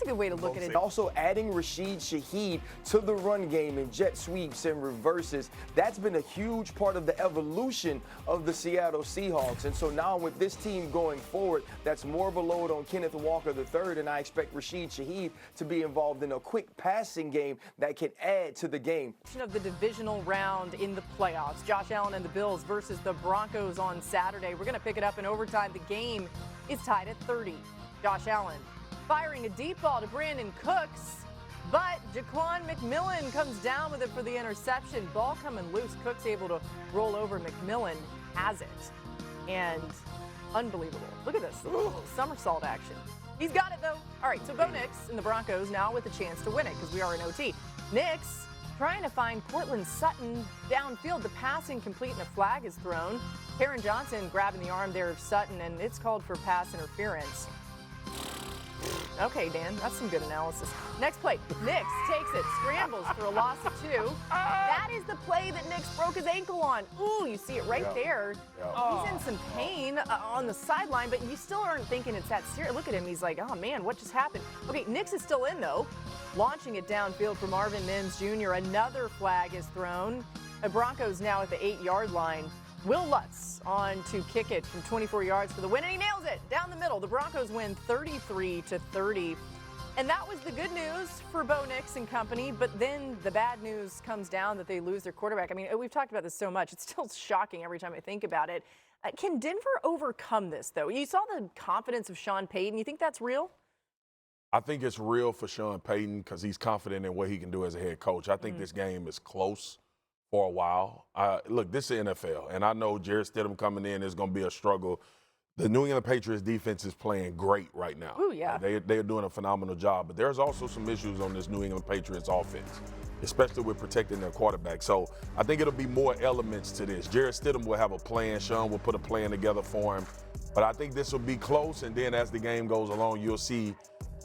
a good way to look at it. Also adding Rashid Shaheed to the run game and jet sweeps and reverses, that's been a huge part of the evolution of the Seattle Seahawks. And so now with this team going forward, that's more of a load on Kenneth Walker III, and I expect Rashid Shaheed to be involved in a quick passing game that can add to the game. Of the divisional round in the playoffs, Josh Allen and the Bills versus the Broncos on Saturday. We're going to pick it up in overtime. The game is tied at 30. Josh Allen firing a deep ball to Brandon Cooks, but Jaquan McMillan comes down with it for the interception. Ball coming loose. Cooks able to roll over. McMillan has it. And unbelievable. Look at this. A little somersault action. He's got it, though. All right, so Bo Nix and the Broncos now with a chance to win it because we are in OT. Nix trying to find Cortland Sutton downfield. The pass incomplete and a flag is thrown. Karen Johnson grabbing the arm there of Sutton, and it's called for pass interference. Okay, Dan, that's some good analysis. Next play, Nix takes it, scrambles for a loss of 2. That is the play that Nix broke his ankle on. Ooh, you see it right there. He's in some pain on the sideline, but you still aren't thinking it's that serious. Look at him, he's like, oh man, what just happened? Okay, Nix is still in though. Launching it downfield for Marvin Mims Jr. Another flag is thrown. The Broncos now at the 8-yard line. Will Lutz on to kick it from 24 yards for the win, and he nails it down the middle. The Broncos win 33-30. And that was the good news for Bo Nix and company, but then the bad news comes down that they lose their quarterback. I mean, we've talked about this so much. It's still shocking every time I think about it. Can Denver overcome this, though? You saw the confidence of Sean Payton. You think that's real? I think it's real for Sean Payton because he's confident in what he can do as a head coach. I think this game is close for a while. Look, this is the NFL, and I know Jarrett Stidham coming in is going to be a struggle. The New England Patriots defense is playing great right now. Ooh, yeah. They're doing a phenomenal job, but there's also some issues on this New England Patriots offense, especially with protecting their quarterback. So I think it'll be more elements to this. Jarrett Stidham will have a plan. Sean will put a plan together for him. But I think this will be close, and then as the game goes along, you'll see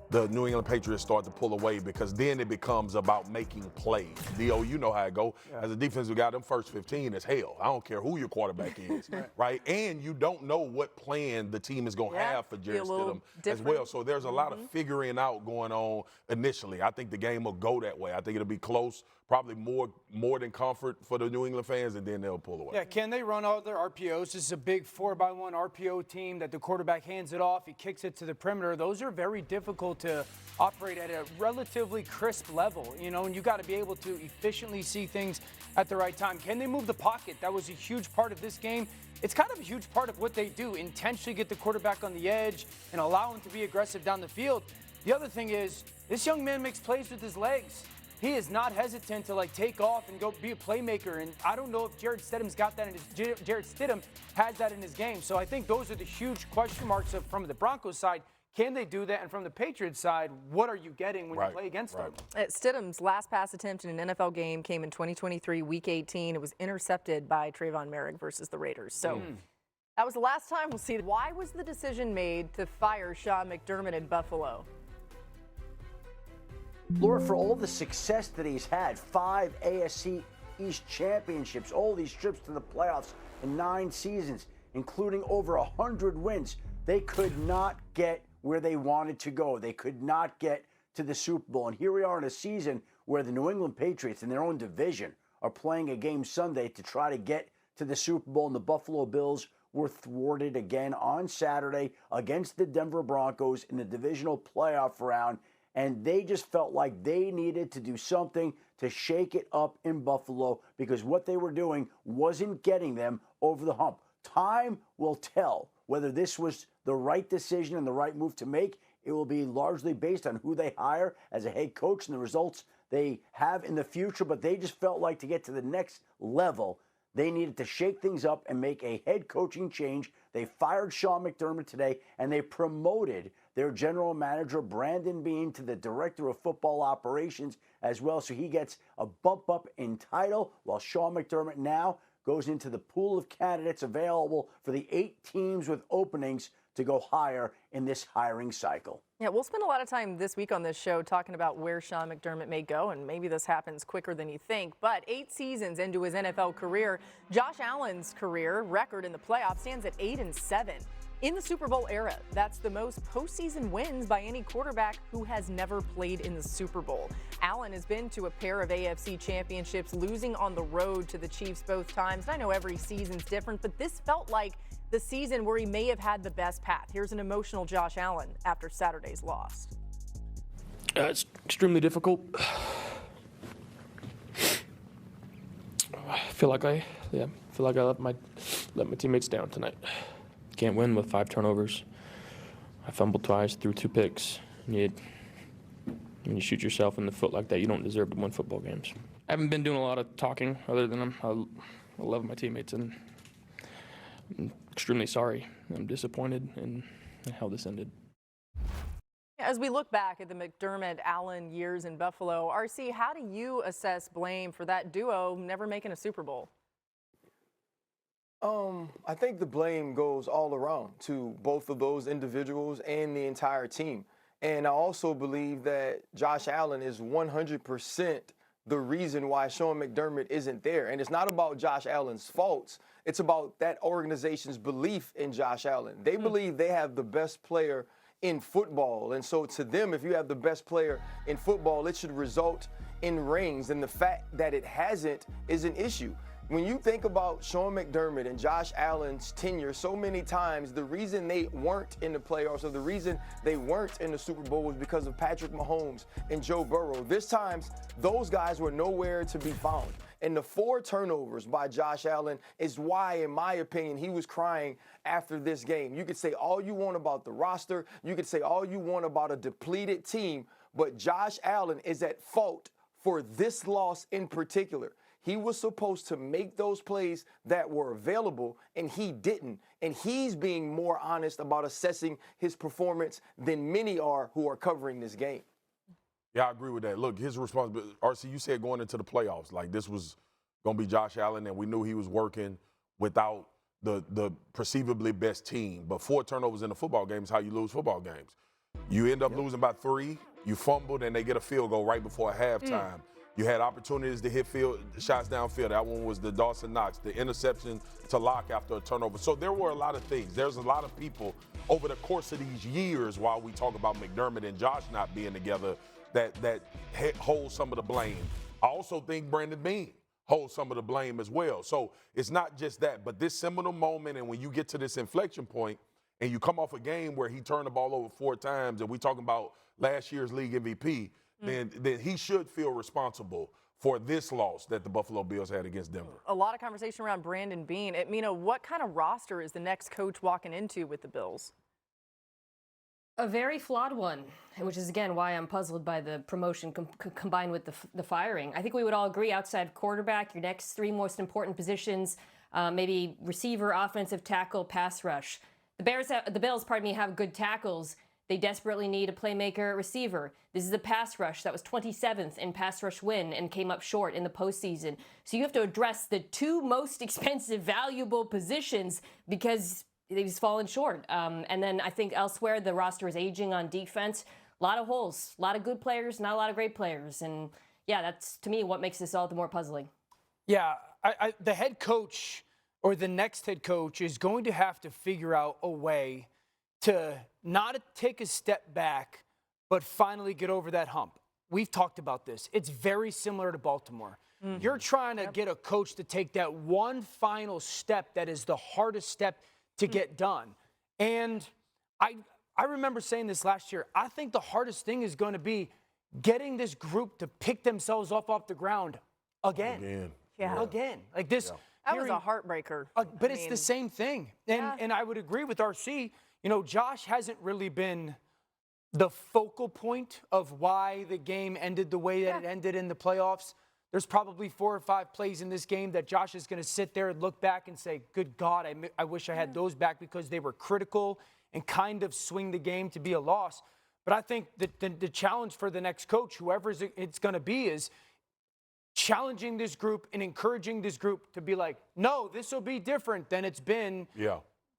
the New England Patriots start to pull away because then it becomes about making plays. D.O., you know how it go. Yeah. As a defensive guy, them first 15 is hell. I don't care who your quarterback is, right? And you don't know what plan the team is going to have for Jarrett Stidham as well. So there's a lot of figuring out going on initially. I think the game will go that way. I think it'll be close, probably more than comfort for the New England fans, and then they'll pull away. Yeah, can they run all their RPOs? This is a big 4x1 RPO team that the quarterback hands it off. He kicks it to the perimeter. Those are very difficult to operate at a relatively crisp level, you know, and you got to be able to efficiently see things at the right time. Can they move the pocket? That was a huge part of this game. It's kind of a huge part of what they do, intentionally get the quarterback on the edge and allow him to be aggressive down the field. The other thing is, this young man makes plays with his legs. He is not hesitant to take off and go be a playmaker, and I don't know if Jarrett Stidham's got that in his. Jarrett Stidham has that in his game, so I think those are the huge question marks from the Broncos side. Can they do that? And from the Patriots side, what are you getting when you play against them? Stidham's last pass attempt in an NFL game came in 2023, Week 18. It was intercepted by Trayvon Merrick versus the Raiders. So that was the last time we'll see. Why was the decision made to fire Sean McDermott in Buffalo? Laura, for all the success that he's had, 5 AFC East championships, all these trips to the playoffs in 9 seasons, including over 100 wins, they could not get where they wanted to go. They could not get to the Super Bowl. And here we are in a season where the New England Patriots in their own division are playing a game Sunday to try to get to the Super Bowl, and the Buffalo Bills were thwarted again on Saturday against the Denver Broncos in the divisional playoff round. And they just felt like they needed to do something to shake it up in Buffalo because what they were doing wasn't getting them over the hump. Time will tell whether this was the right decision and the right move to make. It will be largely based on who they hire as a head coach and the results they have in the future. But they just felt like to get to the next level, they needed to shake things up and make a head coaching change. They fired Sean McDermott today, and they promoted their general manager, Brandon Beane, to the director of football operations as well. So he gets a bump up in title, while Sean McDermott now goes into the pool of candidates available for the 8 teams with openings to go higher in this hiring cycle. Yeah, we'll spend a lot of time this week on this show talking about where Sean McDermott may go, and maybe this happens quicker than you think. But 8 seasons into his NFL career, Josh Allen's career record in the playoffs stands at 8-7. In the Super Bowl era, that's the most postseason wins by any quarterback who has never played in the Super Bowl. Allen has been to a pair of AFC championships, losing on the road to the Chiefs both times. And I know every season's different, but this felt like the season where he may have had the best path. Here's an emotional Josh Allen after Saturday's loss. It's extremely difficult. I feel like I let my teammates down tonight. Can't win with 5 turnovers. I fumbled twice, threw 2 picks. When you shoot yourself in the foot like that, you don't deserve to win football games. I haven't been doing a lot of talking other than I love my teammates, and I'm extremely sorry. I'm disappointed in how this ended. As we look back at the McDermott-Allen years in Buffalo, RC, how do you assess blame for that duo never making a Super Bowl? I think the blame goes all around to both of those individuals and the entire team. And I also believe that Josh Allen is 100% the reason why Sean McDermott isn't there. And it's not about Josh Allen's faults. It's about that organization's belief in Josh Allen. They believe they have the best player in football. And so to them, if you have the best player in football, it should result in rings. And the fact that it hasn't is an issue. When you think about Sean McDermott and Josh Allen's tenure, so many times the reason they weren't in the playoffs or the reason they weren't in the Super Bowl was because of Patrick Mahomes and Joe Burrow. This time, those guys were nowhere to be found. And the 4 turnovers by Josh Allen is why, in my opinion, he was crying after this game. You could say all you want about the roster. You could say all you want about a depleted team. But Josh Allen is at fault for this loss in particular. He was supposed to make those plays that were available, and he didn't. And he's being more honest about assessing his performance than many are who are covering this game. Yeah, I agree with that. Look, his responsibility, RC, you said going into the playoffs, like this was going to be Josh Allen, and we knew he was working without the perceivably best team. But 4 turnovers in a football game is how you lose football games. You end up losing by 3, you fumbled, and they get a field goal right before halftime. You had opportunities to hit shots downfield. That one was the Dawson Knox, the interception to Locke after a turnover. So there were a lot of things. There's a lot of people over the course of these years, while we talk about McDermott and Josh not being together, that hold some of the blame. I also think Brandon Beane holds some of the blame as well. So it's not just that, but this seminal moment, and when you get to this inflection point and you come off a game where he turned the ball over 4 times, and we talking about last year's league MVP, then he should feel responsible for this loss that the Buffalo Bills had against Denver. A lot of conversation around Brandon Beane. Mina, what kind of roster is the next coach walking into with the Bills? A very flawed one, which is, again, why I'm puzzled by the promotion combined with the firing. I think we would all agree outside quarterback, your next 3 most important positions, maybe receiver, offensive tackle, pass rush. The Bills, have good tackles. They desperately need a playmaker receiver. This is a pass rush that was 27th in pass rush win and came up short in the postseason. So you have to address the 2 most expensive, valuable positions because they've fallen short. And then I think elsewhere, the roster is aging on defense. A lot of holes, a lot of good players, not a lot of great players. And yeah, that's, to me, what makes this all the more puzzling. Yeah, the head coach or the next head coach is going to have to figure out a way to not take a step back, but finally get over that hump. We've talked about this. It's very similar to Baltimore. You're trying to get a coach to take that one final step that is the hardest step to get done. And I remember saying this last year. I think the hardest thing is going to be getting this group to pick themselves up off the ground again. Again. Like this. Yeah. That was a heartbreaker. But it's the same thing. And I would agree with RC. You know, Josh hasn't really been the focal point of why the game ended the way that it ended in the playoffs. There's probably 4 or 5 plays in this game that Josh is going to sit there and look back and say, good God, I wish I had those back because they were critical and kind of swing the game to be a loss. But I think that the challenge for the next coach, whoever it's going to be, is challenging this group and encouraging this group to be like, no, this will be different than it's been.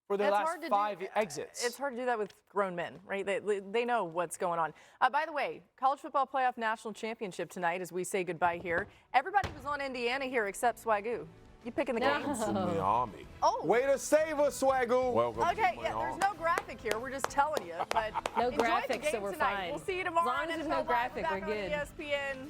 For the last 5 exits. It's hard to do that with grown men, right? They know what's going on. By the way, College Football Playoff National Championship tonight as we say goodbye here. Everybody was on Indiana here except Swagoo. You picking the No. games? To Miami. Oh. Way to save us, Swagoo. Welcome Okay, to yeah, there's no graphic here. We're just telling you. But No enjoy the graphics, game so we're tonight. fine. We'll see you tomorrow. As long as on there's NFL no Live. graphic, Back we're on good. ESPN.